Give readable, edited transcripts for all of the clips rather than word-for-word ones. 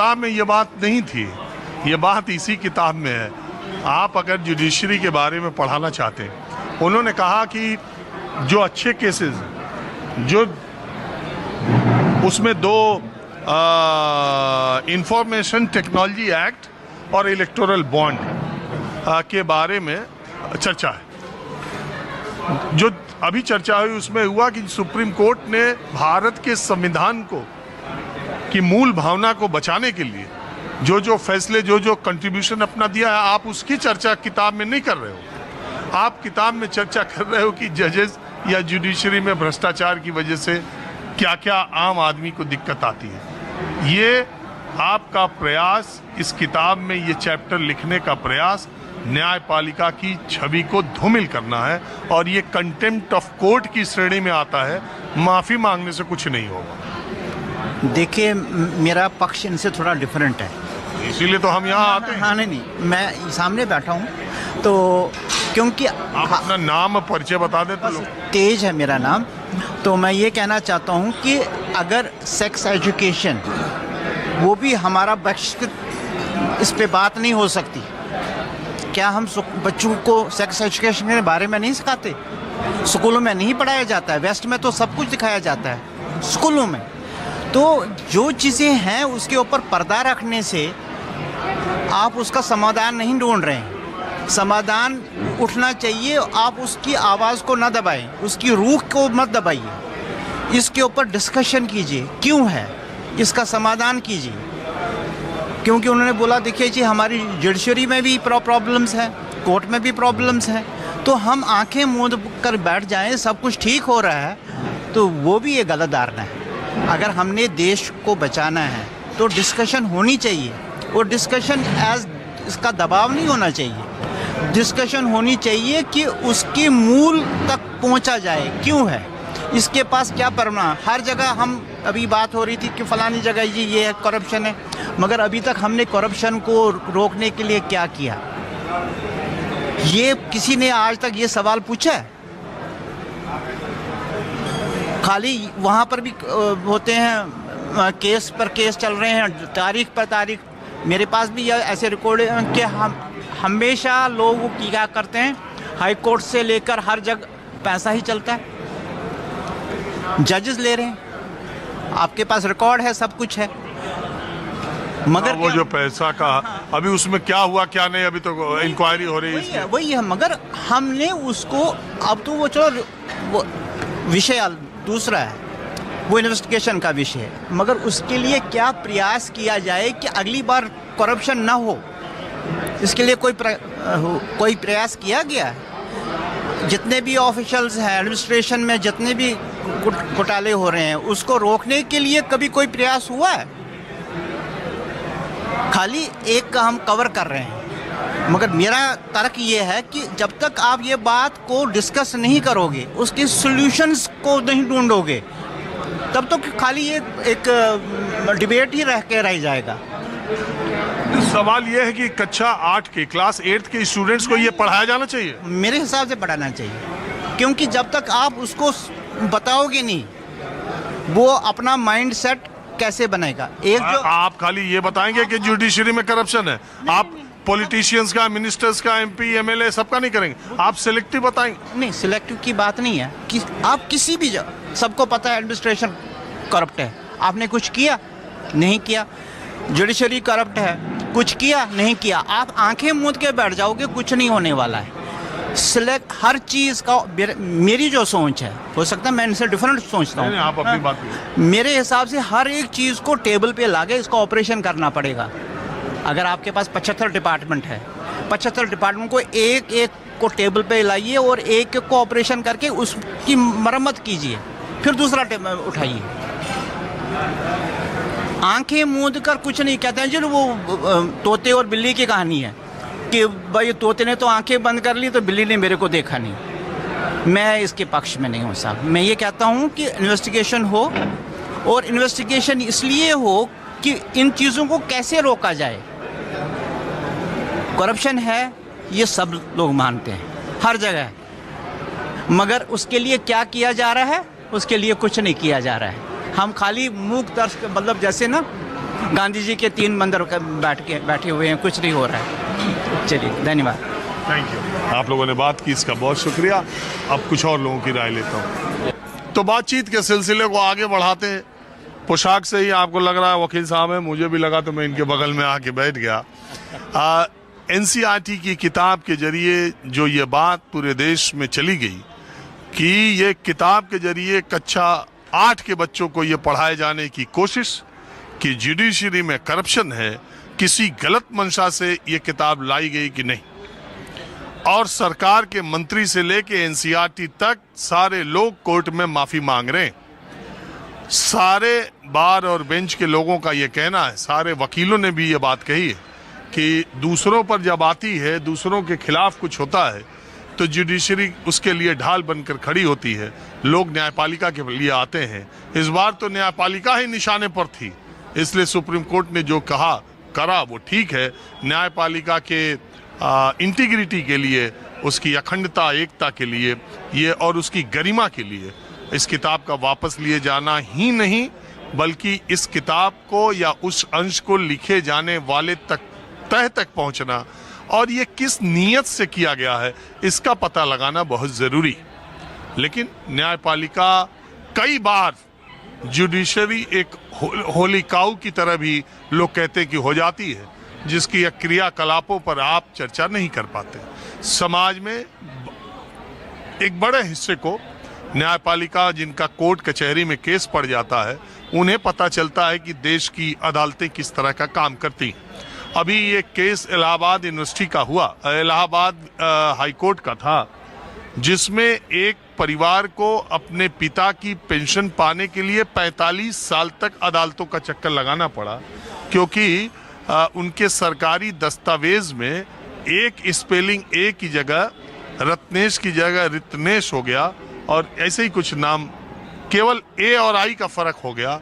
किताब में ये बात नहीं थी, ये बात इसी किताब में है। आप अगर जुडिशरी के बारे में पढ़ाना चाहते हैं, उन्होंने कहा कि जो अच्छे केसेस, जो उसमें दो इंफॉर्मेशन टेक्नोलॉजी एक्ट और इलेक्टोरल बॉन्ड के बारे में चर्चा है। जो अभी चर्चा हुई उसमें हुआ कि सुप्रीम कोर्ट ने भारत के संविधान को की मूल भावना को बचाने के लिए जो जो फैसले, जो जो कंट्रीब्यूशन अपना दिया है, आप उसकी चर्चा किताब में नहीं कर रहे हो। आप किताब में चर्चा कर रहे हो कि जजेस या जुडिशरी में भ्रष्टाचार की वजह से क्या क्या आम आदमी को दिक्कत आती है। ये आपका प्रयास, इस किताब में ये चैप्टर लिखने का प्रयास न्यायपालिका की छवि को धूमिल करना है, और ये कंटेम्प्ट ऑफ कोर्ट की श्रेणी में आता है। माफ़ी मांगने से कुछ नहीं होगा। देखिए, मेरा पक्ष इनसे थोड़ा डिफरेंट है, इसीलिए तो हम यहाँ आते हैं। हाँ, नहीं, मैं सामने बैठा हूँ, तो क्योंकि आप अपना नाम और परिचय बता दें तो लोग। तेज है मेरा नाम। तो मैं ये कहना चाहता हूँ कि अगर सेक्स एजुकेशन, वो भी हमारा इस पे बात नहीं हो सकती। क्या हम बच्चों को सेक्स एजुकेशन के बारे में नहीं सिखाते? स्कूलों में नहीं पढ़ाया जाता है? वेस्ट में तो सब कुछ दिखाया जाता है स्कूलों में। तो जो चीज़ें हैं उसके ऊपर पर्दा रखने से आप उसका समाधान नहीं ढूंढ रहे हैं। समाधान उठना चाहिए, आप उसकी आवाज़ को ना दबाएं, उसकी रूह को मत दबाइए। इसके ऊपर डिस्कशन कीजिए, क्यों है, इसका समाधान कीजिए। क्योंकि उन्होंने बोला, देखिए जी, हमारी जुडिशरी में भी प्रॉब्लम्स हैं, कोर्ट में भी प्रॉब्लम्स हैं, तो हम आंखें मूंद कर बैठ जाएं सब कुछ ठीक हो रहा है, तो वो भी एक गलत धारणा है। अगर हमने देश को बचाना है तो डिस्कशन होनी चाहिए, और डिस्कशन इसका दबाव नहीं होना चाहिए। डिस्कशन होनी चाहिए कि उसके मूल तक पहुंचा जाए, क्यों है, इसके पास क्या परिणाम। हर जगह हम, अभी बात हो रही थी कि फलानी जगह जी ये है, करप्शन है, मगर अभी तक हमने करप्शन को रोकने के लिए क्या किया? ये किसी ने आज तक ये सवाल पूछा है? खाली वहाँ पर भी होते हैं, केस पर केस चल रहे हैं, तारीख पर तारीख। मेरे पास भी ऐसे रिकॉर्ड हैं कि हम हमेशा लोग क्या करते हैं, हाई कोर्ट से लेकर हर जगह पैसा ही चलता है, जजेस ले रहे हैं, आपके पास रिकॉर्ड है, सब कुछ है, मगर वो जो पैसा का अभी उसमें क्या हुआ क्या नहीं, अभी तो इंक्वायरी हो रही है। वही है, मगर हमने उसको, अब तो वो चलो, वो विषय दूसरा है, वो इन्वेस्टिगेशन का विषय है, मगर उसके लिए क्या प्रयास किया जाए कि अगली बार करप्शन ना हो, इसके लिए कोई प्रयास किया गया है? जितने भी ऑफिशियल्स हैं एडमिनिस्ट्रेशन में, जितने भी घोटाले हो रहे हैं, उसको रोकने के लिए कभी कोई प्रयास हुआ है? खाली एक का हम कवर कर रहे हैं। मगर मेरा तर्क ये है कि जब तक आप ये बात को डिस्कस नहीं करोगे, उसके सॉल्यूशंस को नहीं ढूंढोगे, तब तो खाली ये एक डिबेट ही रह जाएगा। सवाल ये है कि कक्षा 8 के, क्लास 8 के स्टूडेंट्स को ये पढ़ाया जाना चाहिए। मेरे हिसाब से पढ़ाना चाहिए, क्योंकि जब तक आप उसको बताओगे नहीं, वो अपना माइंड सेट कैसे बनेगा? एक जो आप खाली ये बताएंगे कि जुडिशरी में करप्शन है, आप पॉलिटिशियंस का, मिनिस्टर्स का, एमपी, एमएलए सबका नहीं करेंगे, आप सिलेक्टिव बताएंगे। नहीं, सिलेक्टिव की बात नहीं है कि आप किसी भी सबको पता है एडमिनिस्ट्रेशन करप्ट है, आपने कुछ किया? नहीं किया। जुडिशरी करप्ट है, कुछ किया? नहीं किया। आप आंखें मूंद के बैठ जाओगे, कुछ नहीं होने वाला है। सिलेक्ट हर चीज़ का, मेरी जो सोच है, हो सकता है मैं इनसे डिफरेंट सोचता हूँ, आप अपनी बात मेरे हिसाब से हर एक चीज़ को टेबल पे लाके इसका ऑपरेशन करना पड़ेगा। अगर आपके पास 75 डिपार्टमेंट है, 75 डिपार्टमेंट को एक एक को टेबल पे लाइए और एक एक को ऑपरेशन करके उसकी मरम्मत कीजिए, फिर दूसरा उठाइए। आंखें मूंद कर कुछ नहीं कहते हैं जी, वो तोते और बिल्ली की कहानी है कि भाई तोते ने तो आंखें बंद कर ली तो बिल्ली ने मेरे को देखा नहीं। मैं इसके पक्ष में नहीं हूँ साहब। मैं ये कहता हूँ कि इन्वेस्टिगेशन हो, और इन्वेस्टिगेशन इसलिए हो कि इन चीज़ों को कैसे रोका जाए। करप्शन है ये सब लोग मानते हैं हर जगह, मगर उसके लिए क्या किया जा रहा है? उसके लिए कुछ नहीं किया जा रहा है। हम खाली मूक तर्स, मतलब जैसे ना गांधी जी के 3 मंदिर बैठे हुए हैं, कुछ नहीं हो रहा है। चलिए, धन्यवाद। Thank you. आप लोगों ने बात की, इसका बहुत शुक्रिया। अब कुछ और लोगों की राय लेता हूँ। तो बातचीत के सिलसिले को आगे बढ़ाते हैं। पोशाक से ही आपको लग रहा है वकील साहब है, मुझे भी लगा तो मैं इनके बगल में आके बैठ गया। NCERT की किताब के जरिए जो ये बात पूरे देश में चली गई कि ये किताब के जरिए कक्षा 8 के बच्चों को ये पढ़ाए जाने की कोशिश कि जुडिशरी में करप्शन है, किसी गलत मंशा से ये किताब लाई गई कि नहीं। और सरकार के मंत्री से लेके NCERT तक सारे लोग कोर्ट में माफी मांग रहे हैं। सारे बार और बेंच के लोगों का ये कहना है, सारे वकीलों ने भी ये बात कही है कि दूसरों पर जब आती है, दूसरों के खिलाफ कुछ होता है तो जुडिशरी उसके लिए ढाल बनकर खड़ी होती है। लोग न्यायपालिका के लिए आते हैं। इस बार तो न्यायपालिका ही निशाने पर थी, इसलिए सुप्रीम कोर्ट ने जो कहा करा वो ठीक है। न्यायपालिका के इंटीग्रिटी के लिए, उसकी अखंडता एकता के लिए ये और उसकी गरिमा के लिए इस किताब का वापस लिए जाना ही नहीं, बल्कि इस किताब को या उस अंश को लिखे जाने वाले तह तक पहुंचना और ये किस नीयत से किया गया है इसका पता लगाना बहुत जरूरी। लेकिन न्यायपालिका कई बार जुडिशरी एक होली काऊ की तरह भी लोग कहते हैं कि हो जाती है, जिसकी क्रियाकलापों पर आप चर्चा नहीं कर पाते। समाज में एक बड़े हिस्से को न्यायपालिका, जिनका कोर्ट कचहरी में केस पड़ जाता है, उन्हें पता चलता है कि देश की अदालतें किस तरह का काम करती हैं। अभी ये केस इलाहाबाद यूनिवर्सिटी का हुआ, इलाहाबाद हाई कोर्ट का था, जिसमें एक परिवार को अपने पिता की पेंशन पाने के लिए 45 साल तक अदालतों का चक्कर लगाना पड़ा, क्योंकि उनके सरकारी दस्तावेज में एक स्पेलिंग ए की जगह रत्नेश की जगह रितनेश हो गया और ऐसे ही कुछ नाम, केवल ए और आई का फर्क हो गया।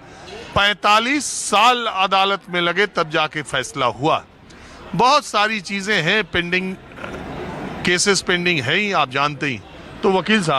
45 साल अदालत में लगे तब जाके फैसला हुआ। बहुत सारी चीजें हैं पेंडिंग, केसेस पेंडिंग है ही, आप जानते ही। तो वकील साहब